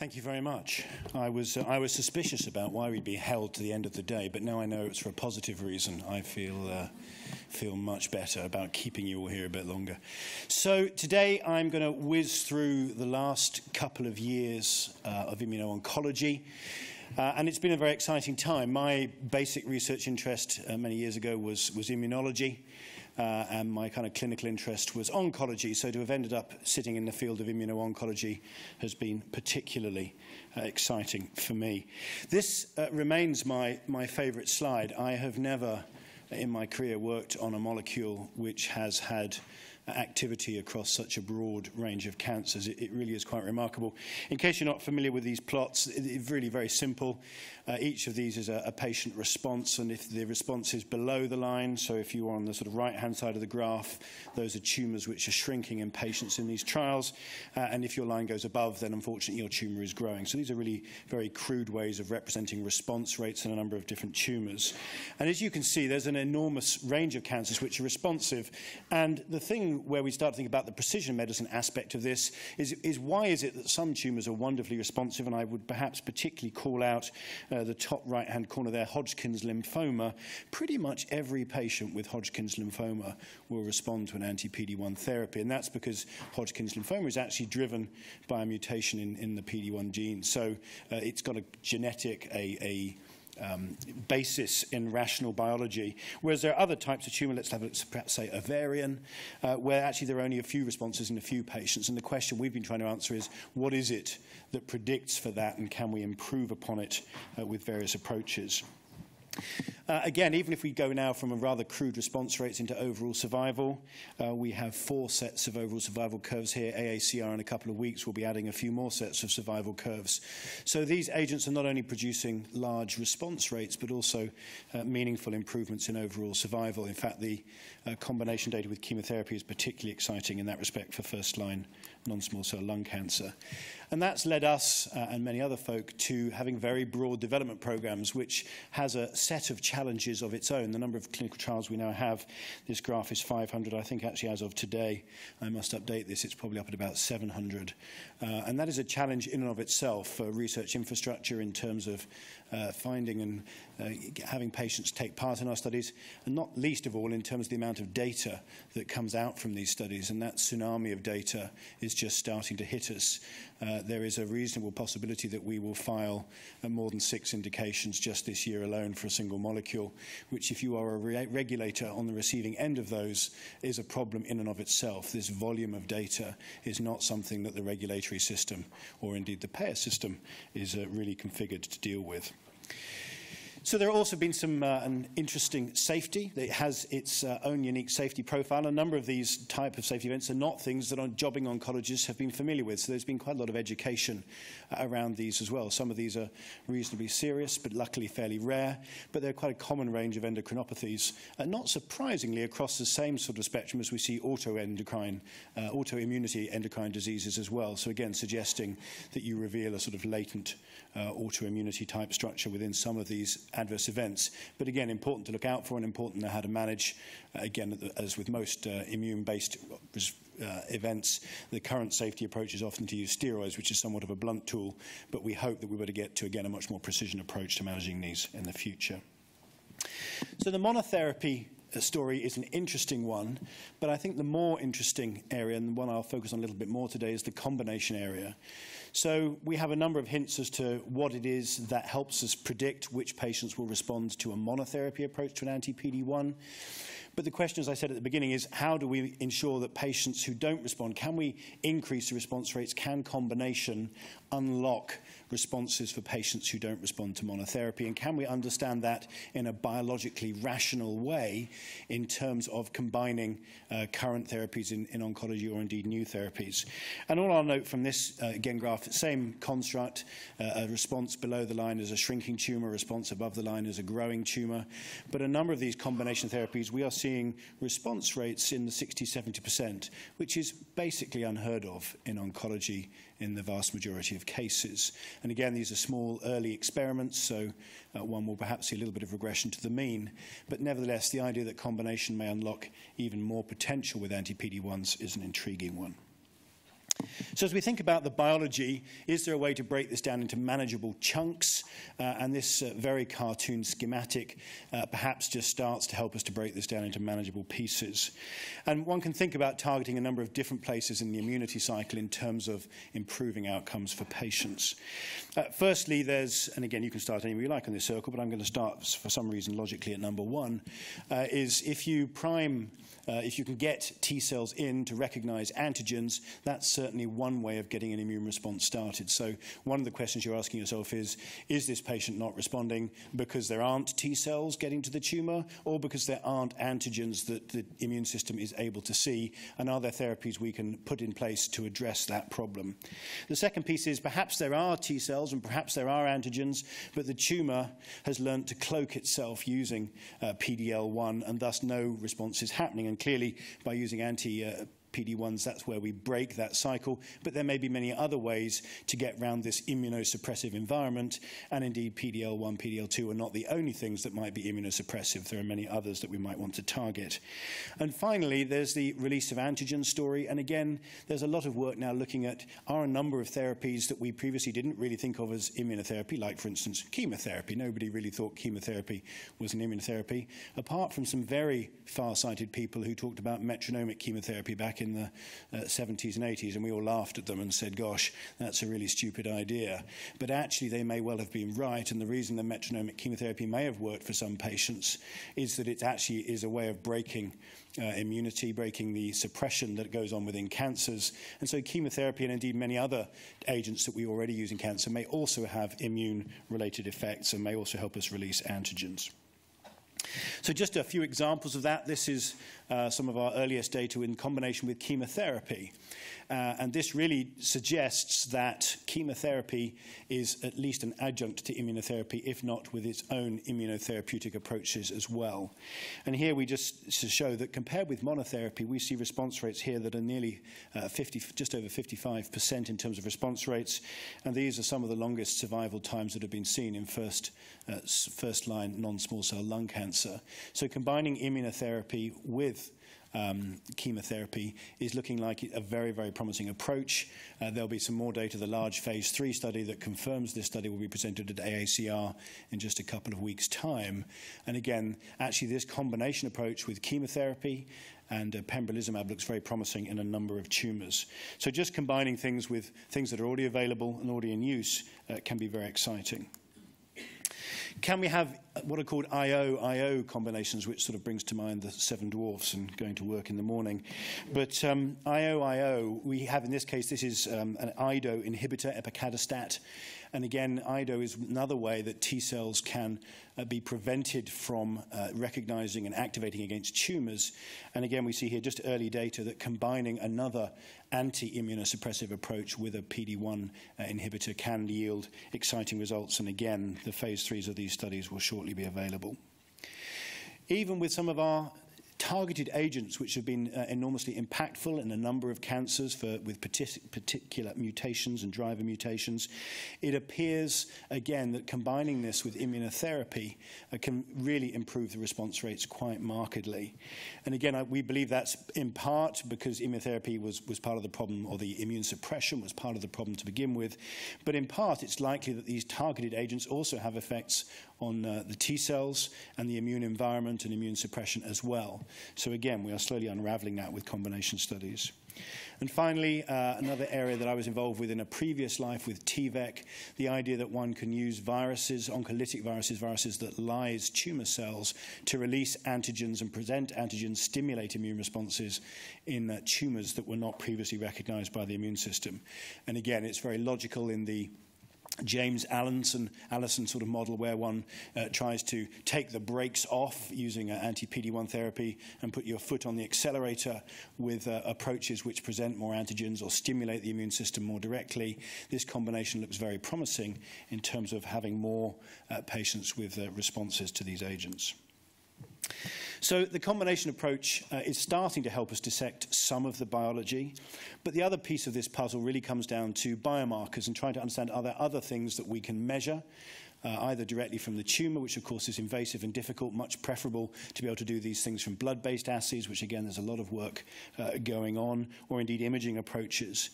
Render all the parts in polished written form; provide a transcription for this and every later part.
Thank you very much. I was suspicious about why we'd be held to the end of the day, but now I know it's for a positive reason. I feel much better about keeping you all here a bit longer. So today I'm going to whiz through the last couple of years of immuno-oncology. And it's been a very exciting time. My basic research interest many years ago was immunology. And my kind of clinical interest was oncology, so to have ended up sitting in the field of immuno-oncology has been particularly exciting for me. This remains my favourite slide. I have never in my career worked on a molecule which has had activity across such a broad range of cancers. It really is quite remarkable. In case you're not familiar with these plots, it's really very simple. Each of these is a patient response, and if the response is below the line, so if you are on the sort of right-hand side of the graph, those are tumours which are shrinking in patients in these trials, and if your line goes above, then unfortunately your tumour is growing. So these are really very crude ways of representing response rates in a number of different tumours. And as you can see, there's an enormous range of cancers which are responsive, and the thing where we start to think about the precision medicine aspect of this is why is it that some tumours are wonderfully responsive, and I would perhaps particularly call out the top right-hand corner there, Hodgkin's lymphoma. Pretty much every patient with Hodgkin's lymphoma will respond to an anti-PD-1 therapy, and that's because Hodgkin's lymphoma is actually driven by a mutation in the PD-1 gene. So it's got a genetic, basis in rational biology, whereas there are other types of tumour, let's perhaps say ovarian, where actually there are only a few responses in a few patients, and the question we've been trying to answer is, what is it that predicts for that, and can we improve upon it with various approaches? Again, even if we go now from a rather crude response rates into overall survival, we have 4 sets of overall survival curves here. AACR in a couple of weeks will be adding a few more sets of survival curves. So these agents are not only producing large response rates, but also meaningful improvements in overall survival. In fact, the combination data with chemotherapy is particularly exciting in that respect for first-line non-small cell lung cancer. And that's led us and many other folk to having very broad development programs, which has a set of challenges of its own. The number of clinical trials we now have, this graph is 500. I think actually as of today, I must update this, it's probably up at about 700. And that is a challenge in and of itself for research infrastructure in terms of finding and having patients take part in our studies, and not least of all in terms of the amount of data that comes out from these studies. And that tsunami of data is just starting to hit us. There is a reasonable possibility that we will file more than 6 indications just this year alone for a single molecule, which if you are a regulator on the receiving end of those is a problem in and of itself. This volume of data is not something that the regulatory system or indeed the payer system is really configured to deal with. So there have also been some an interesting safety. It has its own unique safety profile. A number of these type of safety events are not things that jobbing oncologists have been familiar with. So there's been quite a lot of education around these as well. Some of these are reasonably serious, but luckily fairly rare. But they're quite a common range of endocrinopathies, not surprisingly across the same sort of spectrum as we see autoimmunity endocrine diseases as well. So again, suggesting that you reveal a sort of latent autoimmunity type structure within some of these adverse events. But again, important to look out for and important to know how to manage. Again, as with most immune-based events, the current safety approach is often to use steroids, which is somewhat of a blunt tool, but we hope that we better get to, again, a much more precision approach to managing these in the future. So the monotherapy story is an interesting one, but I think the more interesting area, and the one I'll focus on a little bit more today, is the combination area. So we have a number of hints as to what it is that helps us predict which patients will respond to a monotherapy approach to an anti-PD-1. But the question, as I said at the beginning, is how do we ensure that patients who don't respond, can we increase the response rates? Can combination unlock responses for patients who don't respond to monotherapy? And can we understand that in a biologically rational way in terms of combining current therapies in oncology or indeed new therapies? And all I'll note from this, again, graph, same construct, a response below the line is a shrinking tumour, a response above the line is a growing tumour. But a number of these combination therapies, we are seeing response rates in the 60–70%, which is basically unheard of in oncology in the vast majority of cases. And again, these are small, early experiments, so one will perhaps see a little bit of regression to the mean. But nevertheless, the idea that combination may unlock even more potential with anti-PD-1s is an intriguing one. So as we think about the biology, is there a way to break this down into manageable chunks? And this very cartoon schematic perhaps just starts to help us to break this down into manageable pieces. And one can think about targeting a number of different places in the immunity cycle in terms of improving outcomes for patients. Firstly, there's, and again, you can start anywhere you like on this circle, but I'm going to start for some reason logically at number one, is if you can get T cells in to recognize antigens, that's certainly one way of getting an immune response started. So one of the questions you're asking yourself is this patient not responding because there aren't T cells getting to the tumor, or because there aren't antigens that the immune system is able to see, and are there therapies we can put in place to address that problem? The second piece is perhaps there are T cells and perhaps there are antigens, but the tumor has learned to cloak itself using PD-L1, and thus no response is happening. And clearly, by using PD-1s, that's where we break that cycle. But there may be many other ways to get around this immunosuppressive environment. And indeed, PD-L1, PD-L2 are not the only things that might be immunosuppressive. There are many others that we might want to target. And finally, there's the release of antigen story. And again, there's a lot of work now looking at, are a number of therapies that we previously didn't really think of as immunotherapy, like, for instance, chemotherapy. Nobody really thought chemotherapy was an immunotherapy, apart from some very far-sighted people who talked about metronomic chemotherapy back in the 70s and 80s, and we all laughed at them and said, gosh, that's a really stupid idea. But actually, they may well have been right, and the reason the metronomic chemotherapy may have worked for some patients is that it actually is a way of breaking immunity, breaking the suppression that goes on within cancers. And so chemotherapy, and indeed many other agents that we already use in cancer, may also have immune-related effects and may also help us release antigens. So just a few examples of that. This is some of our earliest data in combination with chemotherapy. And this really suggests that chemotherapy is at least an adjunct to immunotherapy, if not with its own immunotherapeutic approaches as well. And here we just to show that compared with monotherapy, we see response rates here that are nearly just over 55% in terms of response rates. And these are some of the longest survival times that have been seen in first-line non-small cell lung cancer. So combining immunotherapy with chemotherapy is looking like a very, very promising approach. There'll be some more data. The large phase 3 study that confirms this study will be presented at AACR in just a couple of weeks' time. And again, actually this combination approach with chemotherapy and Pembrolizumab looks very promising in a number of tumors. So just combining things with things that are already available and already in use can be very exciting. Can we have what are called IO combinations, which sort of brings to mind the seven dwarfs and going to work in the morning? But IO, we have in this case, this is an IDO inhibitor, epacadostat. And again, IDO is another way that T cells can be prevented from recognizing and activating against tumors. And again, we see here just early data that combining another anti-immunosuppressive approach with a PD-1 inhibitor can yield exciting results. And again, the phase 3s of these studies will shortly be available. Even with some of our targeted agents which have been enormously impactful in a number of cancers with particular mutations and driver mutations, it appears, again, that combining this with immunotherapy can really improve the response rates quite markedly. And again, we believe that's in part because immunotherapy was part of the problem, or the immune suppression was part of the problem to begin with, but in part it's likely that these targeted agents also have effects on the T cells and the immune environment and immune suppression as well. So again, we are slowly unraveling that with combination studies. And finally, another area that I was involved with in a previous life with TVEC, the idea that one can use viruses, oncolytic viruses, viruses that lyse tumor cells, to release antigens and present antigens, stimulate immune responses in tumors that were not previously recognized by the immune system. And again, it's very logical in the James Allison sort of model, where one tries to take the brakes off using anti-PD-1 therapy and put your foot on the accelerator with approaches which present more antigens or stimulate the immune system more directly. This combination looks very promising in terms of having more patients with responses to these agents. So the combination approach is starting to help us dissect some of the biology, but the other piece of this puzzle really comes down to biomarkers and trying to understand, are there other things that we can measure either directly from the tumour, which of course is invasive and difficult, much preferable to be able to do these things from blood-based assays, which again there's a lot of work going on, or indeed imaging approaches.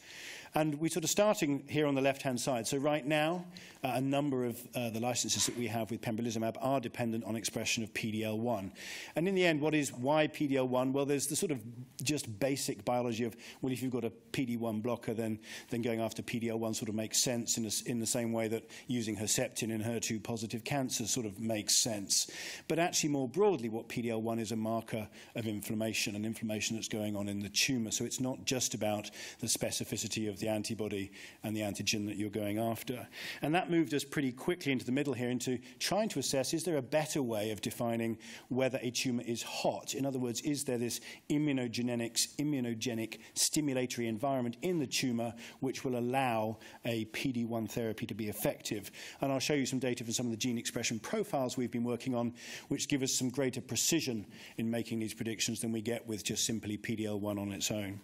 And we're sort of starting here on the left-hand side. So right now, a number of the licenses that we have with Pembrolizumab are dependent on expression of PD-L1. And in the end, why PD-L1? Well, there's the sort of just basic biology of, well, if you've got a PD-1 blocker, then going after PD-L1 sort of makes sense in the same way that using Herceptin in HER2-positive cancers sort of makes sense. But actually, more broadly, what PD-L1 is a marker of inflammation, and inflammation that's going on in the tumour. So it's not just about the specificity of the antibody and the antigen that you're going after. And that moved us pretty quickly into the middle here, into trying to assess, is there a better way of defining whether a tumour is hot? In other words, is there this immunogenic stimulatory environment in the tumour which will allow a PD-1 therapy to be effective? And I'll show you some data from some of the gene expression profiles we've been working on, which give us some greater precision in making these predictions than we get with just simply PD-L1 on its own.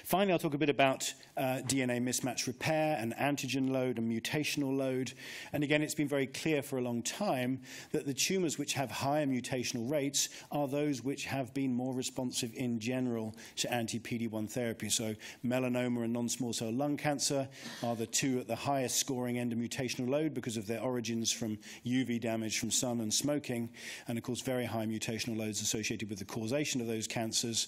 Finally, I'll talk a bit about DNA mismatch repair and antigen load and mutational load. And again, it's been very clear for a long time that the tumours which have higher mutational rates are those which have been more responsive in general to anti-PD-1 therapy. So melanoma and non-small cell lung cancer are the two at the highest scoring end of mutational load because of their origins from UV damage from sun and smoking, and of course very high mutational loads associated with the causation of those cancers.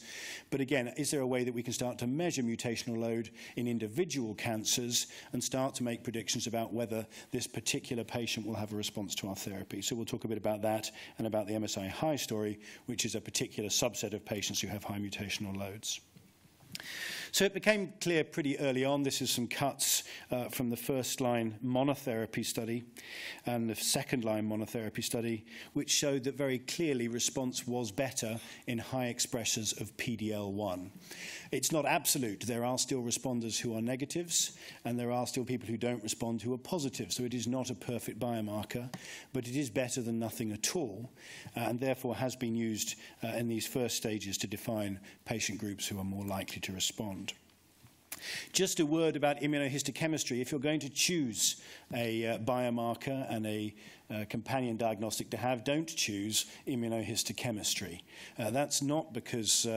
But again, is there a way that we can start to measure mutational load in individual cancers and start to make predictions about whether this particular patient will have a response to our therapy? So we'll talk a bit about that and about the MSI high story, which is a particular subset of patients who have high mutational loads. So it became clear pretty early on. This is some cuts from the first-line monotherapy study and the second-line monotherapy study, which showed that very clearly response was better in high expressors of PD-L1. It's not absolute. There are still responders who are negatives, and there are still people who don't respond who are positive. So it is not a perfect biomarker, but it is better than nothing at all, and therefore has been used in these first stages to define patient groups who are more likely to respond. Just a word about immunohistochemistry. If you're going to choose a biomarker and a companion diagnostic to have, don't choose immunohistochemistry. That's not because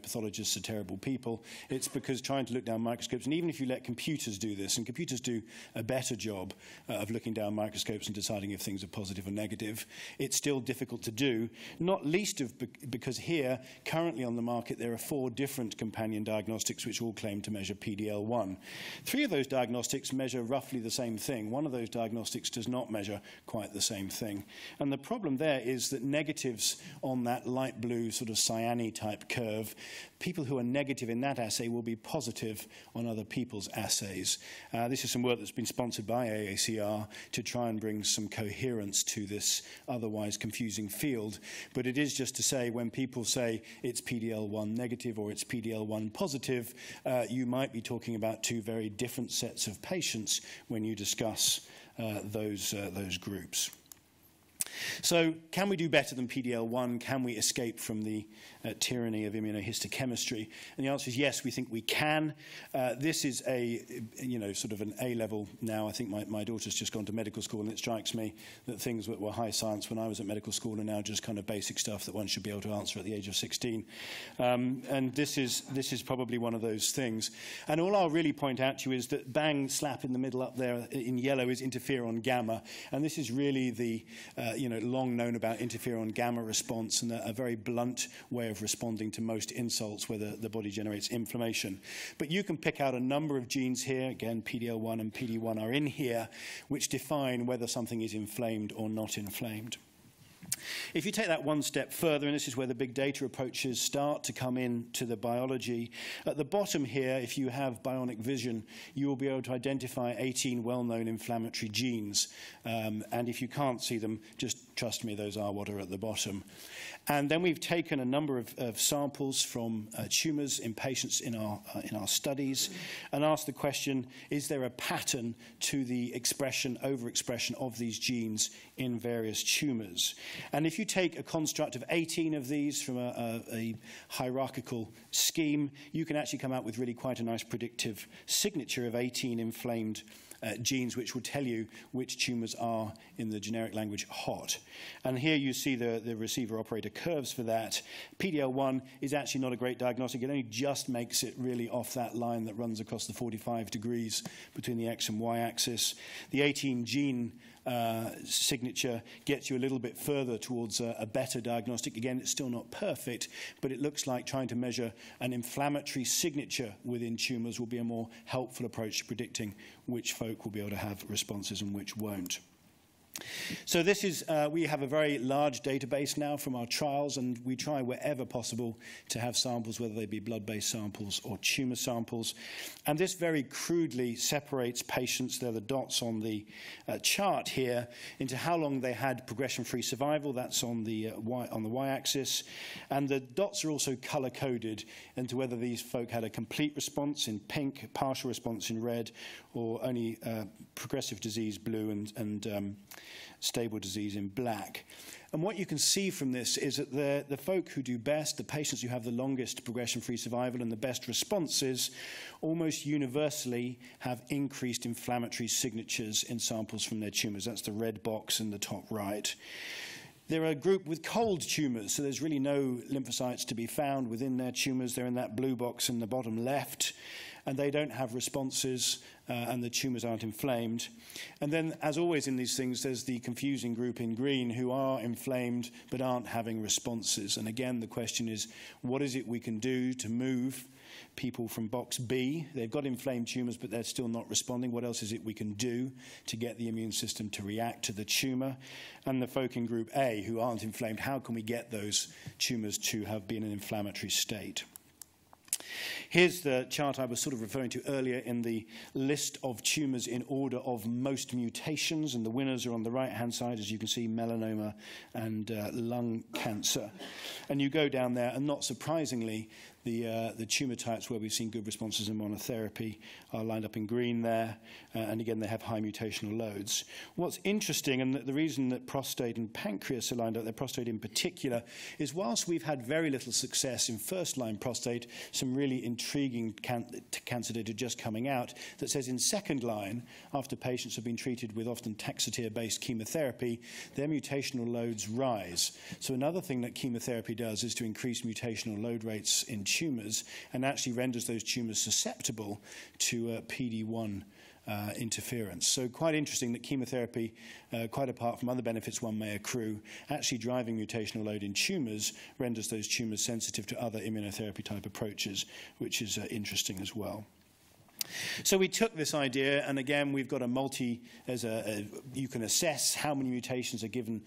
pathologists are terrible people. It's because trying to look down microscopes, and even if you let computers do this, and computers do a better job of looking down microscopes and deciding if things are positive or negative, it's still difficult to do, not least because here, currently on the market, there are 4 different companion diagnostics which all claim to measure PD-L1. 3 of those diagnostics measure roughly the same thing. One of those diagnostics does not measure quite the same thing. And the problem there is that negatives on that light blue sort of cyane type curve, people who are negative in that assay will be positive on other people's assays. This is some work that's been sponsored by AACR to try and bring some coherence to this otherwise confusing field. But it is just to say, when people say it's PD-L1 negative or it's PD-L1 positive, you might be talking about 2 very different sets of patients when you discuss those groups. So can we do better than PD-L1? Can we escape from the tyranny of immunohistochemistry? And the answer is yes, we think we can. This is a, sort of an A-level now. I think my daughter's just gone to medical school, and it strikes me that things that were high science when I was at medical school are now just kind of basic stuff that one should be able to answer at the age of 16. And this is probably one of those things. And all I'll really point out to you is that bang slap in the middle up there in yellow is interferon gamma. And this is really the, long known about interferon gamma response, and a very blunt way of responding to most insults where the body generates inflammation. But you can pick out a number of genes here, again PD-L1 and PD-1 are in here, which define whether something is inflamed or not inflamed. If you take that one step further, and this is where the big data approaches start to come into the biology, at the bottom here, if you have bionic vision, you will be able to identify 18 well-known inflammatory genes. And if you can't see them, just trust me, those are what are at the bottom. And then we've taken a number of samples from tumours in patients in our studies and asked the question, is there a pattern to the expression, overexpression of these genes in various tumours? And if you take a construct of 18 of these from a hierarchical scheme, you can actually come out with really quite a nice predictive signature of 18 inflamed genes, which will tell you which tumours are, in the generic language, hot. And here you see the receiver-operator curves for that. PD-L1 is actually not a great diagnostic. It only just makes it really off that line that runs across the 45 degrees between the X and Y axis. The 18 gene signature gets you a little bit further towards a better diagnostic. Again, it's still not perfect, but it looks like trying to measure an inflammatory signature within tumours will be a more helpful approach to predicting which folk will be able to have responses and which won't. So this is, we have a very large database now from our trials, and we try wherever possible to have samples, whether they be blood-based samples or tumour samples. And this very crudely separates patients, they're the dots on the chart here, into how long they had progression-free survival. That's on the y-axis. And the dots are also colour-coded into whether these folk had a complete response in pink, partial response in red, or only progressive disease blue and stable disease in black. And what you can see from this is that the folk who do best, the patients who have the longest progression-free survival and the best responses, almost universally have increased inflammatory signatures in samples from their tumours. That's the red box in the top right. They're a group with cold tumours, so there's really no lymphocytes to be found within their tumours. They're in that blue box in the bottom left, and they don't have responses, and the tumours aren't inflamed. And then, as always in these things, there's the confusing group in green who are inflamed but aren't having responses. And again, the question is, what is it we can do to move people from box B? They've got inflamed tumours, but they're still not responding. What else is it we can do to get the immune system to react to the tumour? And the folk in group A who aren't inflamed, how can we get those tumours to have been in an inflammatory state? Here's the chart I was sort of referring to earlier in the list of tumours in order of most mutations, and the winners are on the right-hand side, as you can see, melanoma and lung cancer. And you go down there, and not surprisingly, the tumour types where we've seen good responses in monotherapy are lined up in green there, and again, they have high mutational loads. What's interesting, and the reason that prostate and pancreas are lined up, their prostate in particular, is whilst we've had very little success in first-line prostate, some really intriguing cancer data just coming out that says in second line, after patients have been treated with often taxotere-based chemotherapy, their mutational loads rise. So another thing that chemotherapy does is to increase mutational load rates in tumours and actually renders those tumours susceptible to PD-1 interference. So quite interesting that chemotherapy, quite apart from other benefits one may accrue, actually driving mutational load in tumours renders those tumours sensitive to other immunotherapy type approaches, which is interesting as well. So we took this idea, and again, we've got you can assess how many mutations a given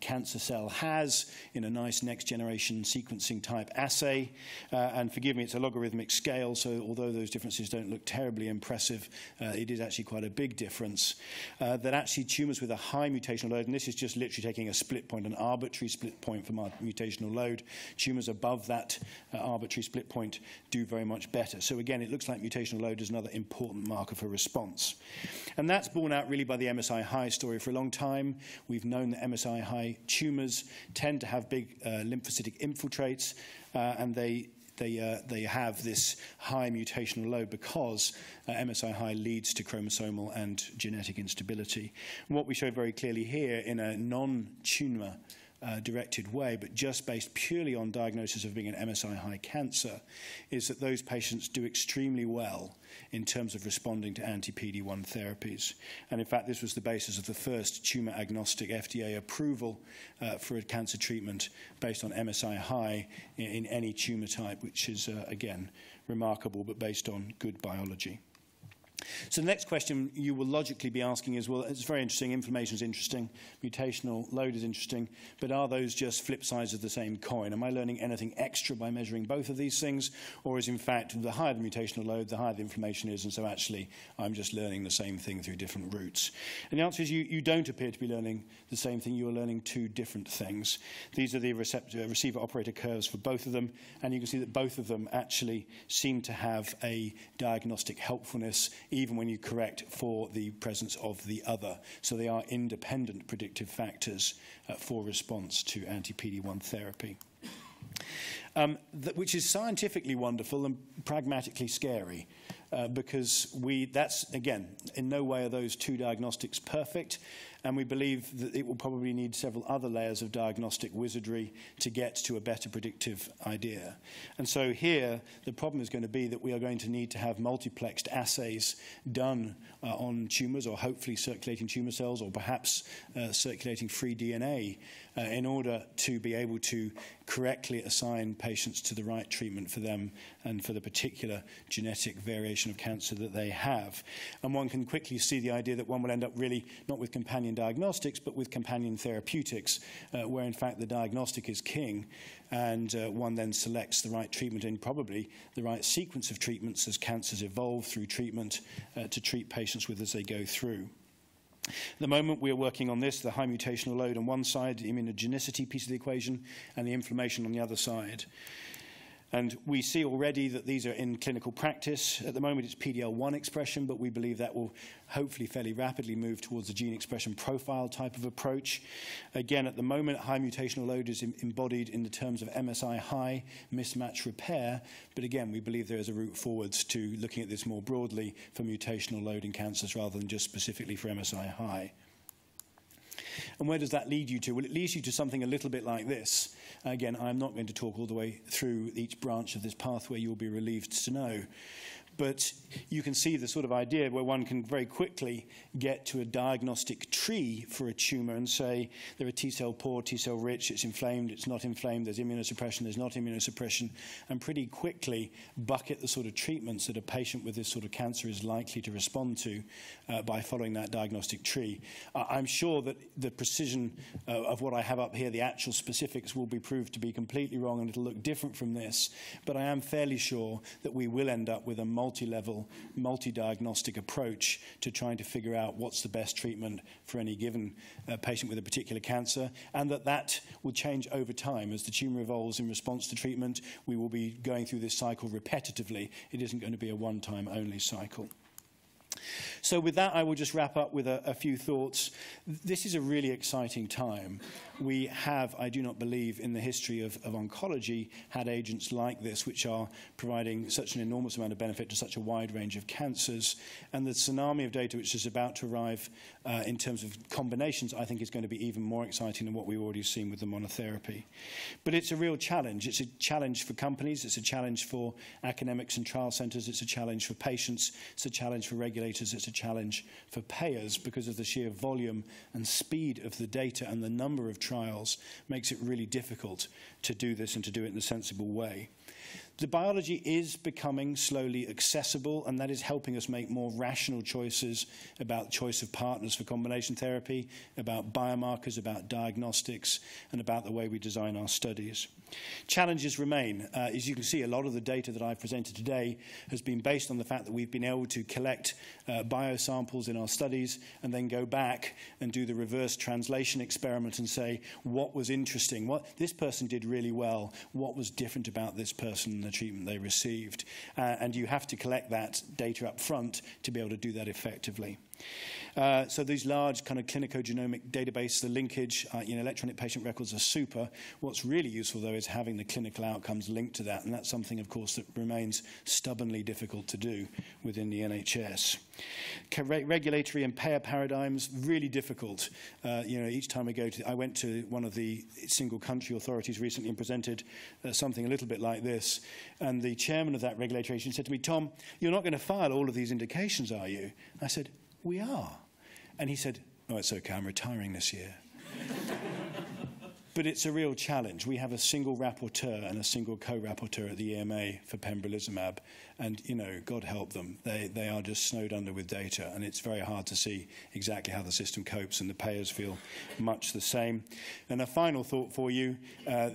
cancer cell has in a nice next-generation sequencing type assay. And forgive me, it's a logarithmic scale, so although those differences don't look terribly impressive, it is actually quite a big difference. That actually tumours with a high mutational load, and this is just literally taking a split point, an arbitrary split point from our mutational load, tumours above that arbitrary split point do very much better. So again, it looks like mutational load is another important marker for response. And that's borne out really by the MSI-high story for a long time. We've known that MSI-high tumours tend to have big lymphocytic infiltrates, and they have this high mutational load because MSI-high leads to chromosomal and genetic instability. And what we show very clearly here in a non-tumor directed way, but just based purely on diagnosis of being an MSI-high cancer, is that those patients do extremely well in terms of responding to anti-PD-1 therapies. And in fact, this was the basis of the first tumor-agnostic FDA approval for a cancer treatment based on MSI-high in any tumor type, which is, again, remarkable, but based on good biology. So the next question you will logically be asking is, well, it's very interesting, inflammation is interesting, mutational load is interesting, but are those just flip sides of the same coin? Am I learning anything extra by measuring both of these things, or is in fact the higher the mutational load, the higher the inflammation is, and so actually I'm just learning the same thing through different routes? And the answer is you don't appear to be learning the same thing, you are learning two different things. These are the receiver-operator curves for both of them, and you can see that both of them actually seem to have a diagnostic helpfulness even when you correct for the presence of the other. So they are independent predictive factors for response to anti-PD-1 therapy. Which is scientifically wonderful and pragmatically scary, because that's, again, in no way are those two diagnostics perfect, and we believe that it will probably need several other layers of diagnostic wizardry to get to a better predictive idea. And so here, the problem is going to be that we are going to need to have multiplexed assays done on tumours, or hopefully circulating tumour cells, or perhaps circulating free DNA, in order to be able to correctly assign patients to the right treatment for them and for the particular genetic variation of cancer that they have. And one can quickly see the idea that one will end up really not with companion diagnostics, but with companion therapeutics, where in fact the diagnostic is king, and one then selects the right treatment and probably the right sequence of treatments as cancers evolve through treatment to treat patients with as they go through. At the moment, we are working on this, the high mutational load on one side, the immunogenicity piece of the equation, and the inflammation on the other side. And we see already that these are in clinical practice. At the moment, it's PD-L1 expression, but we believe that will hopefully fairly rapidly move towards a gene expression profile type of approach. Again, at the moment, high mutational load is embodied in the terms of MSI high mismatch repair. But again, we believe there is a route forwards to looking at this more broadly for mutational load in cancers rather than just specifically for MSI high. And where does that lead you to? Well, it leads you to something a little bit like this. Again, I'm not going to talk all the way through each branch of this pathway. You'll be relieved to know. But you can see the sort of idea where one can very quickly get to a diagnostic tree for a tumour and say there are T-cell poor, T-cell rich, it's inflamed, it's not inflamed, there's immunosuppression, there's not immunosuppression, and pretty quickly bucket the sort of treatments that a patient with this sort of cancer is likely to respond to by following that diagnostic tree. I'm sure that the precision of what I have up here, the actual specifics, will be proved to be completely wrong and it'll look different from this, but I am fairly sure that we will end up with a multi-level, multi-diagnostic approach to trying to figure out what's the best treatment for any given patient with a particular cancer, and that will change over time. As the tumour evolves in response to treatment, we will be going through this cycle repetitively. It isn't going to be a one-time only cycle. So with that, I will just wrap up with a few thoughts. This is a really exciting time. We have, I do not believe, in the history of oncology, had agents like this, which are providing such an enormous amount of benefit to such a wide range of cancers. And the tsunami of data which is about to arrive in terms of combinations, I think is going to be even more exciting than what we've already seen with the monotherapy. But it's a real challenge. It's a challenge for companies. It's a challenge for academics and trial centres. It's a challenge for patients. It's a challenge for regulators. It's a challenge for payers because of the sheer volume and speed of the data, and the number of trials makes it really difficult to do this and to do it in a sensible way. The biology is becoming slowly accessible, and that is helping us make more rational choices about choice of partners for combination therapy, about biomarkers, about diagnostics, and about the way we design our studies. Challenges remain. As you can see, a lot of the data that I've presented today has been based on the fact that we've been able to collect biosamples in our studies and then go back and do the reverse translation experiment and say, what was interesting? What this person did really well. What was different about this person and the treatment they received? And you have to collect that data up front to be able to do that effectively. So these large kind of clinicogenomic database, the linkage, electronic patient records are super. What's really useful, though, is having the clinical outcomes linked to that, and that's something, of course, that remains stubbornly difficult to do within the NHS. Regulatory and payer paradigms, really difficult. Each time I went to one of the single country authorities recently and presented something a little bit like this, and the chairman of that regulatory agency said to me, "Tom, you're not going to file all of these indications, are you?" I said, "We are." And he said, "Oh, it's okay, I'm retiring this year." But it's a real challenge. We have a single rapporteur and a single co-rapporteur at the EMA for Pembrolizumab, and, you know, God help them. They are just snowed under with data, and it's very hard to see exactly how the system copes, and the payers feel much the same. And a final thought for you,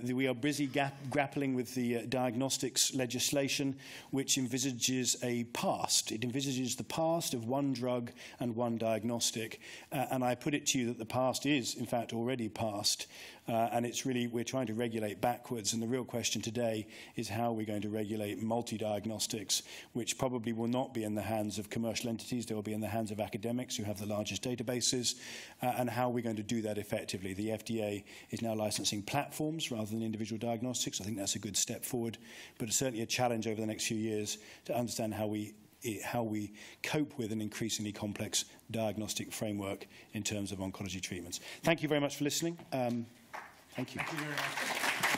we are busy grappling with the diagnostics legislation, which envisages a past. It envisages the past of one drug and one diagnostic, and I put it to you that the past is, in fact, already past. And it's really, we're trying to regulate backwards, and the real question today is how we're going to regulate multi-diagnostics, which probably will not be in the hands of commercial entities. They will be in the hands of academics who have the largest databases, and how we're going to do that effectively. The FDA is now licensing platforms rather than individual diagnostics. I think that's a good step forward, but it's certainly a challenge over the next few years to understand how we cope with an increasingly complex diagnostic framework in terms of oncology treatments. Thank you very much for listening. Thank you. Thank you very much.